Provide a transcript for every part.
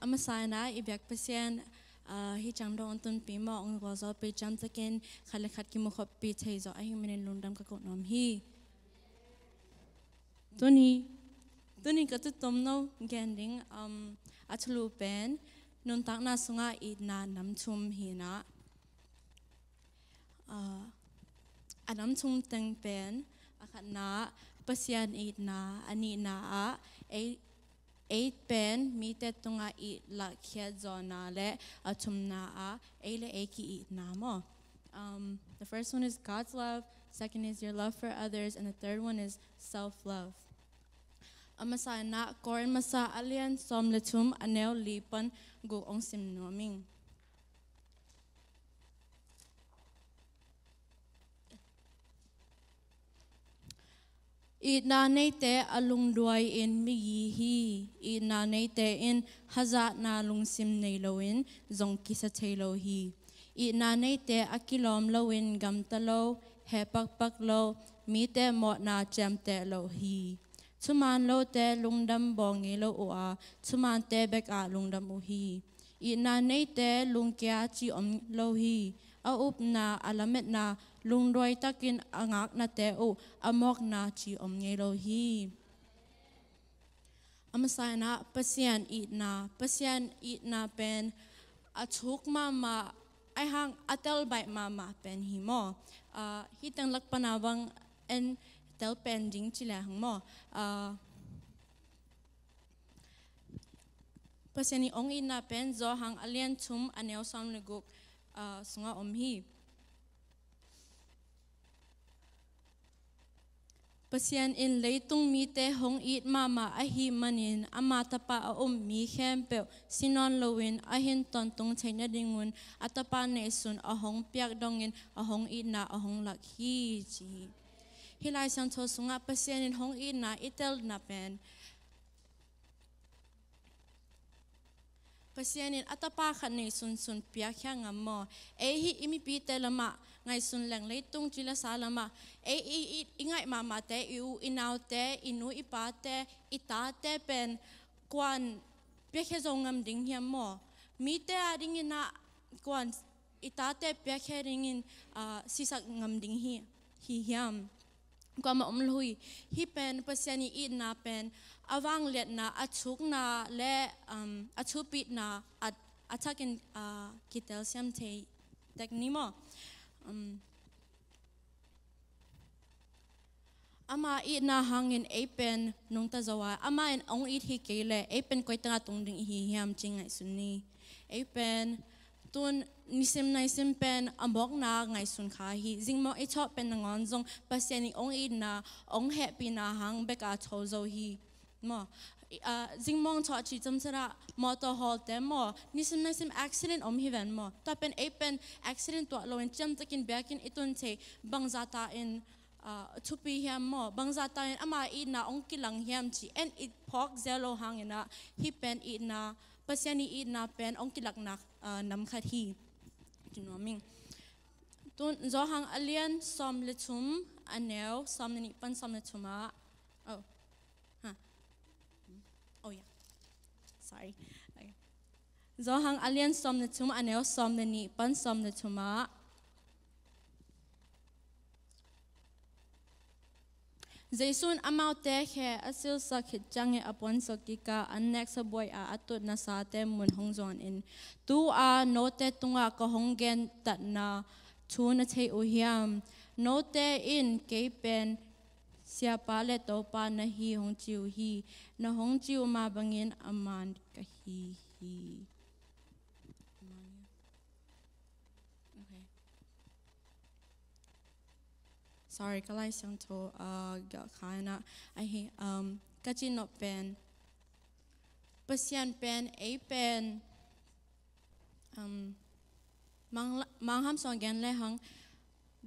Amasana ibyak pasien hi changdong antun pimo ang gozo pe jam takin khalekat ki mukhop pi thaizo ahi minin lundam ka konom hi tuni katu tomno gending achlu pen NUNTAKNA SUNGAH ITNA namchum hina anam chung teng pen akatna pasian ITNA ani na a 8 pen mite tunga I la khia zona le atumna a le eki ITNA mo. The first one is God's love, second is your love for others, and the third one is self-love. Amasa na koren masa alien som letum anel lipan go ong sim noming. ITNA neite alung duai in migi hi ITNA neite in hazat na lung sim nei loin zong kisa tailo hi ITNA neite akilom loin gam talo he pak lo mite mot na jam te lo hi chuman lo te lungdam bong e lo oa chuman te bek a lungdam u hi ITNA neite lung kya chi om lo hi a up na alamet na lung roi takin angak na te o amok na chi om ngelo hi amasana pasian ITNA pen achuk mama ai hang atel bai mama pen hi mo hitang lak panawang en tel pen ding chila hang mo pasiani ong ITNA pen zo hang alien chum aneu sam leguk sunga om hi pasian in leitung mite hong it mama ahi manin amatapa a mi khempe sinon lowin ahin tontung chaina dingun atapa ne sun ahong piak dongin ahong ITNA ahong lakhi chi hilai sang tho sunga pasian in hong ITNA itel na pen pasianin atapa khat nei sun pia kya ngamo hi imi pi te lama ngai sun leng leitung chila salama ingai mama te u inau te inu ipa te ita te pen kwan pia khe zongam ding hiam mo mi te ading ina kwan ita te pia khe ringin sisak ngam ding hi hiam kwama omlhui hi pen pasiani ITNA pen awang let na achuk na le achupit na atakin kitel siam te teknimo ama ITNA hangin apen nungta zawa ama en ong it hi kele apen koitanga tungding hi hiam chingai sunni apen tun nisim pen ambok na ngai sun kha hi jingmo e chop pen ngon jong pasiani ong ITNA ong happy na hang beka chozo hi mo jingmong cho chi chamsara motor hall te mo nisim accident om hi ven mo to pen apen accident to lo en cham takin bakin itun che bangzata in chupi hiam mo bangzata in ama ITNA ong kilang hiam chi en it phok zelo hangena hi pen ITNA pasiani ITNA pen ong kilak na nam khat hi chinoming tun zo hang alien som le chum aneu som ni pan som le chuma oh yeah sorry okay. Zo hang alien som le chum aneu som ni pan som le chuma Jaisun amau te khe asil sakit jange apon sokika annex boy atut na sa te mun hongzon in tu note tunga ka honggen tat na chuna chei uhiam note in kepen siapa le to pa na hi hong chiu hi na hong chiu ma bangin aman ka hi sorry kalai sang to ga khana I kachino pen pasian pen a pen mangham song gan le hang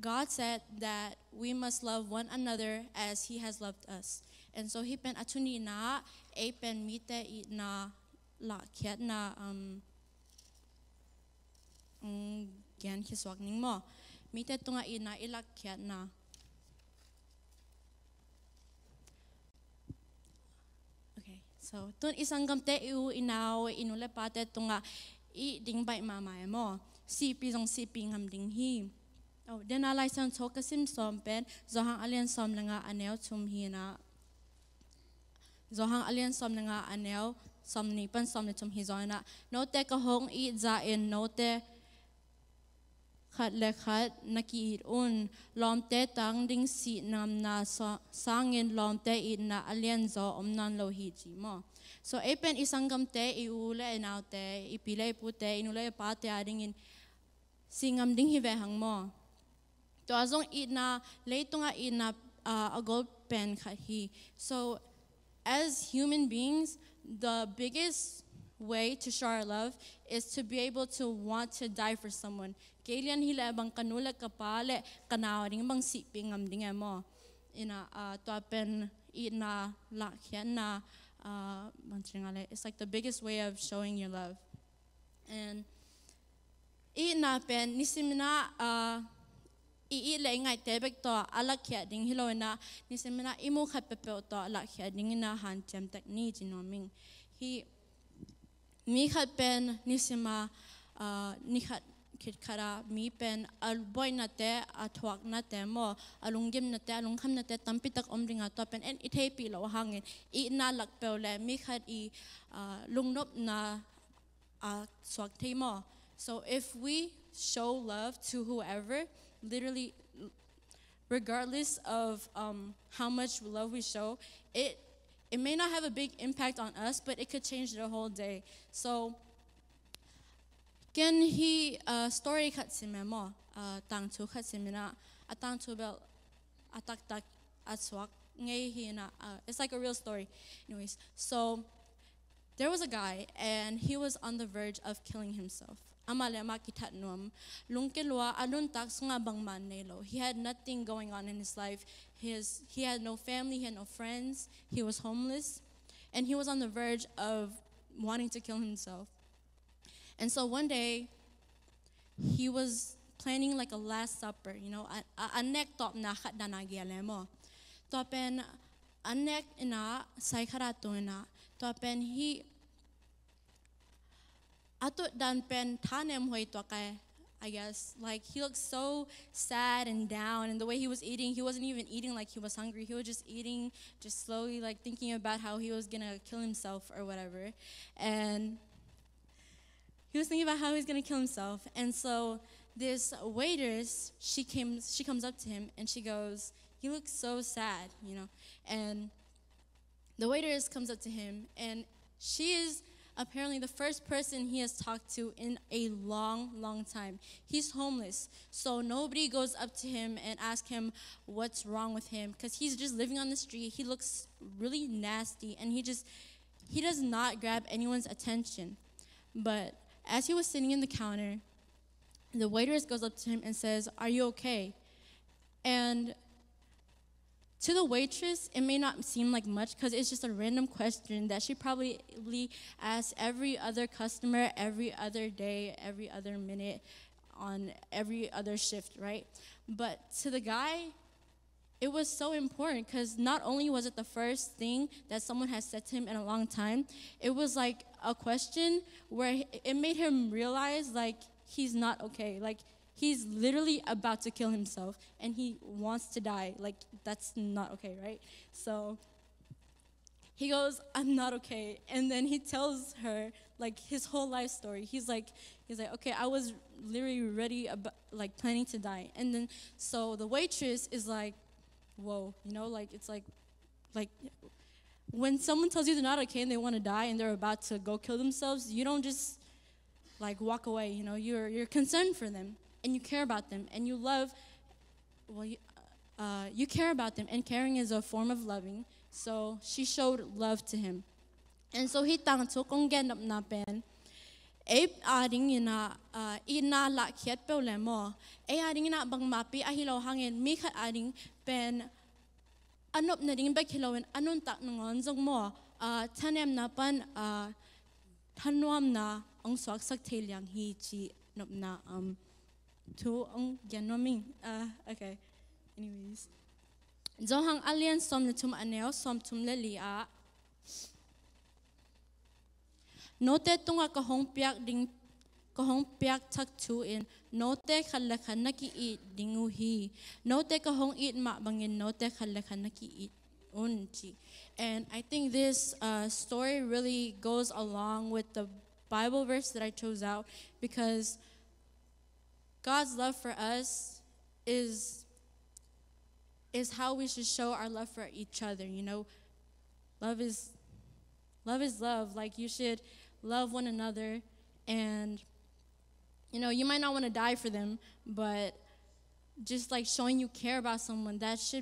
God said that we must love one another as he has loved us and so he pen atuni na a pen mite ITNA la khat na gan hiswak ning mo mite tunga ITNA ilak khat na So tun isang gamte iu inaw inule pate tunga I ding bai mama mo si pi jong si pi ngam ding hi oh den alai san chokasim som pen zohang alian som langa anel chum hi na zohang alian som langa anel som ni pan som ni chum hi zona no te ka hong I za in no te khat le khat naki un lom te tang ding si nam na sangin lom te I na alian zo omnan lo hi ji mo so epen isangam te iule naw te ipile pute inule pa te ading in singam ding hi ve hang mo to azong ITNA leitunga ITNA a gold pen khat hi so as human beings the biggest way to show our love is to be able to want to die for someone. Kailan hila bang kanula kapale kanawaring bang siping am ding mo. Ina to pen ITNA lakyan na it's like the biggest way of showing your love. And ITNA pen nisimina iile ngai tebek to alakya ding hilona nisimina imu khat pepe to alakya ding na han chem technique jinoming hi mi khat pen nisima ni khat kit khara mi pen alboy na te athwak na te mo alungim na te alungkham na te tampi tak omringa to pen en ithei pi lo hangin ITNA lak peule mi khat I lungnop na swak thei mo so if we show love to whoever literally regardless of how much love we show it may not have a big impact on us, but it could change the whole day. So, can he story kat simemo tang tu kat simina atang tu bel atak tak atswak ngay hi na it's like a real story. Anyways, so there was a guy and he was on the verge of killing himself. Amale makitat nuam lungkelwa alun tak sunga bang manelo. He had nothing going on in his life. He had no family, he had no friends. He was homeless, and he was on the verge of wanting to kill himself. And so one day, he was planning like a last supper. You know, a neck top na khat danagialemo. Topen a neck ina saikarato ina. Topen he. Atut dan pen tanem hoy to kay I guess like he looked so sad and down and the way he was eating he wasn't even eating like he was hungry he was just eating just slowly like thinking about how he was gonna kill himself or whatever and he was thinking about how he was gonna kill himself and so this waitress she comes up to him and she goes you look so sad you know and the waitress comes up to him and she is apparently the first person he has talked to in a long time. He's homeless, so nobody goes up to him and asks him what's wrong with him because he's just living on the street. He looks really nasty and he does not grab anyone's attention. But as he was sitting in the counter, the waitress goes up to him and says, "Are you okay?" And to the waitress, it may not seem like much because it's just a random question that she probably asks every other customer, every other day, every other minute, on every other shift, right? But to the guy, it was so important because not only was it the first thing that someone has said to him in a long time, it was like a question where it made him realize like he's not okay. Like he's literally about to kill himself and he wants to die. Like, that's not okay, right? So he goes, "I'm not okay." And then he tells her like his whole life story. He's like, okay, I was literally ready, like planning to die. And then, so the waitress is like, whoa, you know, like it's like when someone tells you they're not okay and they want to die and they're about to go kill themselves, you don't just like walk away, you know, you're concerned for them. And you care about them, and you love, well, you care about them, and caring is a form of loving. So she showed love to him. And so he tang to kong gen up na pen. Ape adding ina ina la kiet pe lemo. Adding ina bang mapi ahilo hangin mi khat adding pen anop na ding bek hilowen anun tak ngon zong mo tanem na pan tanwam na ang swak sak teliang hi chi nop na to genoming okay anyways zohang alien som na tum aneo som tum le lia Note tunga kahong piak tak tu in note khalakhan naki eat dinguhi. Note kahong eat ma bangin note khalakhan naki eat unchi. And I think this story really goes along with the Bible verse that I chose out, because God's love for us is how we should show our love for each other. You know, love is love. Like, you should love one another, and you know, you might not want to die for them, but just like showing you care about someone, that's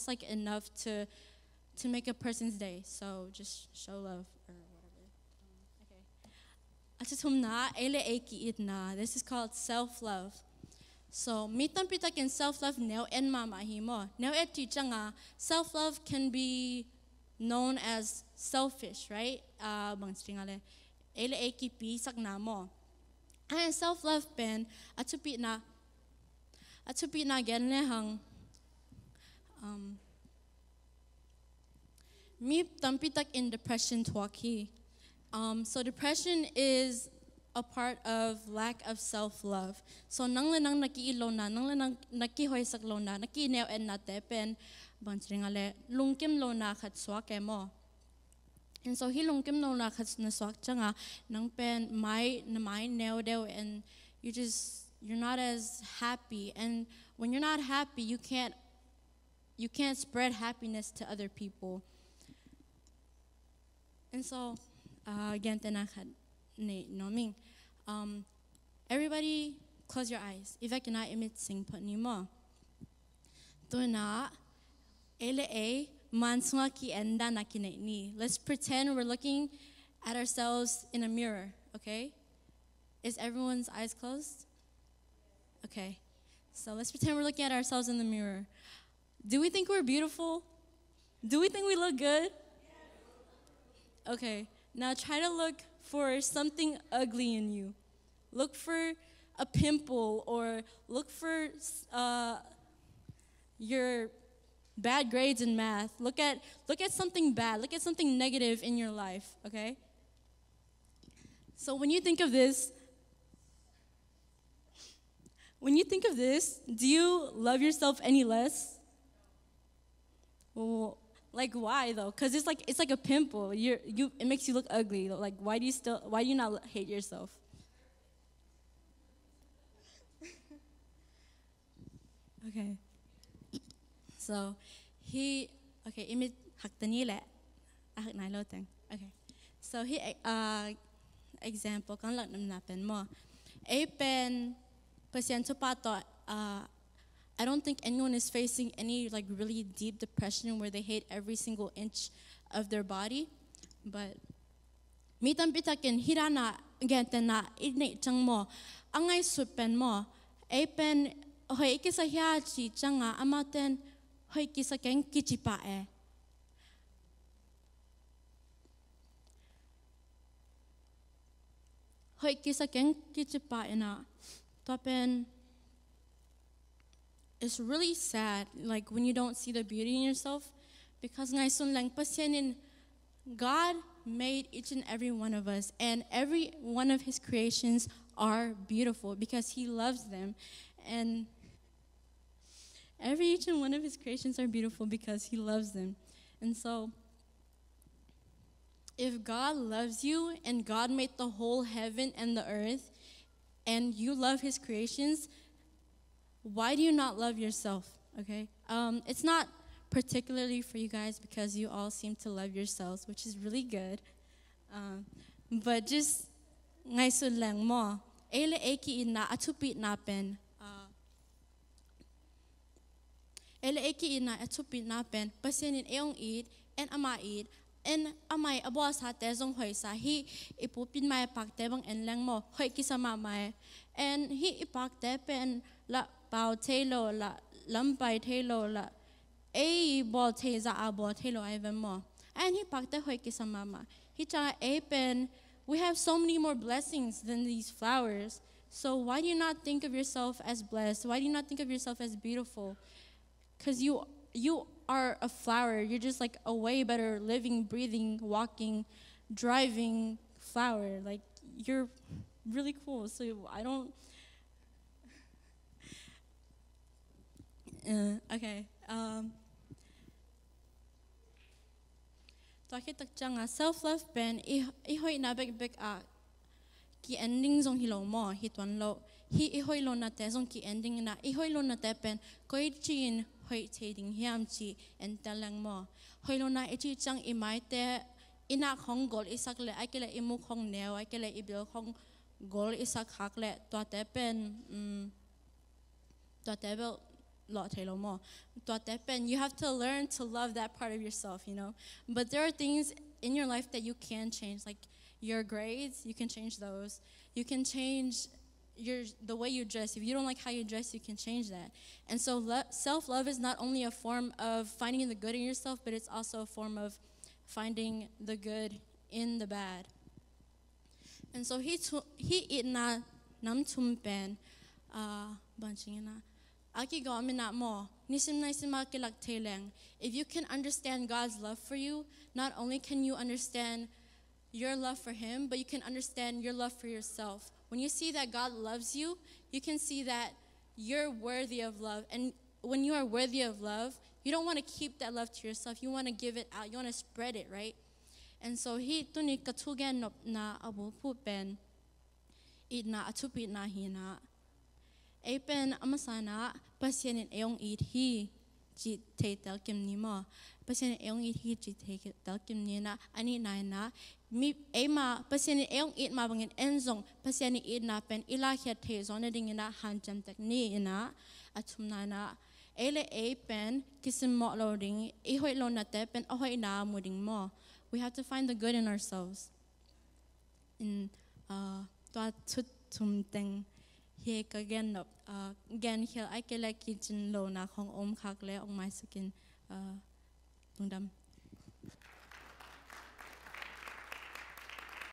like enough to make a person's day. So just show love or whatever. Okay. This is called self-love. So, mitan pitakin self-love neo en mama himo. Neo eti changa, self-love can be known as selfish, right? Bang stringale. Ele eki pi sak namo. And self-love pen atupi na genle hang mi tampitak in depression twaki. So depression is a part of lack of self-love. So nang lenang nakiilo na, nang lenang nakihoy sak lo na, nakineo en na tepen, bansringale lungkim lo na kat swake mo. And so he lungkim lo na kat na swak changa nang pen mai neo deo, and you're not as happy. And when you're not happy, you can't spread happiness to other people. And so again, everybody close your eyes. If I cannot emit sing put ni mo. Tuna LA mansunga ki enda na ni. Let's pretend we're looking at ourselves in a mirror, okay? Is everyone's eyes closed? Okay. So let's pretend we're looking at ourselves in the mirror. Do we think we're beautiful? Do we think we look good? Okay. Now try to look for something ugly in you. Look for a pimple, or look for your bad grades in math. Look at something bad. Look at something negative in your life, okay? So when you think of this, do you love yourself any less? Well, like, why though? Because it's like a pimple. It makes you look ugly. Like, why do you not hate yourself? Okay. So imit haktanile. Okay. So he example kan lang napen mo. Pen pasyento pato I don't think anyone is facing any like really deep depression where they hate every single inch of their body, but mitan pitakin hirana gentena idne chang mo angay supen mo pen hoy kisa hiachi changa amaten hoy kisa ken kichipae. Hoy kisa ken kichipae na topen. It's really sad, like when you don't see the beauty in yourself, because God made each and every one of us, and every one of His creations are beautiful because He loves them, and each and one of His creations are beautiful because He loves them. And so, if God loves you and God made the whole heaven and the earth, and you love His creations, why do you not love yourself, okay? It's not particularly for you guys because you all seem to love yourselves, which is really good. But just ngay lang mo, ele eki ina atupit napen. Ele eki ina atupit napen, pasinin eong eat and amait, and amay abos hate zong hoy sa hi ipupin may pakte bang en lang mo hoy kisama may, and hi ipakte pen la bao telo la lampay telo la a ball teza abo telo even more, and he pakte hoy kisama ma hi cha a pen. We have so many more blessings than these flowers. So why do you not think of yourself as blessed? Why do you not think of yourself as beautiful? Because you are a flower. You're just like a way better living, breathing, walking, driving flower. Like, you're really cool. So I don't. Okay. Self-love ben ihoi na bek ki ending zong hilo mo hitwan lo ihoi lo na te zong ki ending na ihoi lo na te pen koi chin hoi trading hiam chi en talang mo hoi lo na ichi chang imai te ina khong gol isak le ai kele imu khong neo ai kele ibil khong gol isak hak le to te pen to te bel lot helo mo to te pen you have to learn to love that part of yourself, you know. But there are things in your life that you can change, like your grades, you can change those. You can change the way you dress. If you don't like how you dress, you can change that. And so self-love is not only a form of finding the good in yourself, but it's also a form of finding the good in the bad. And so he itna nam tumpen banchingina aki go amina mo nisim naisima kilak teleng. If you can understand God's love for you, not only can you understand your love for him, but you can understand your love for yourself. When you see that God loves you, you can see that you're worthy of love. And when you are worthy of love, you don't want to keep that love to yourself. You want to give it out. You want to spread it, right? And so he tuni katugen na abu pupen idna atupi na hina. Apen amasana pasien eong id hi ji tetel kim mo. Pasien eong id hi ji tetel kim na ani na mi ema pasien eong id ma bangin enzong pasien id na pen ilahia te zona dingina hanjam tekni ina atumna na ele pen kisim mo loading ihoi lo na te pen ahoi na muding mo. We have to find the good in ourselves. In to tumteng he again again here I like kitchen lo na khong om khak le ong mai sakin tungdam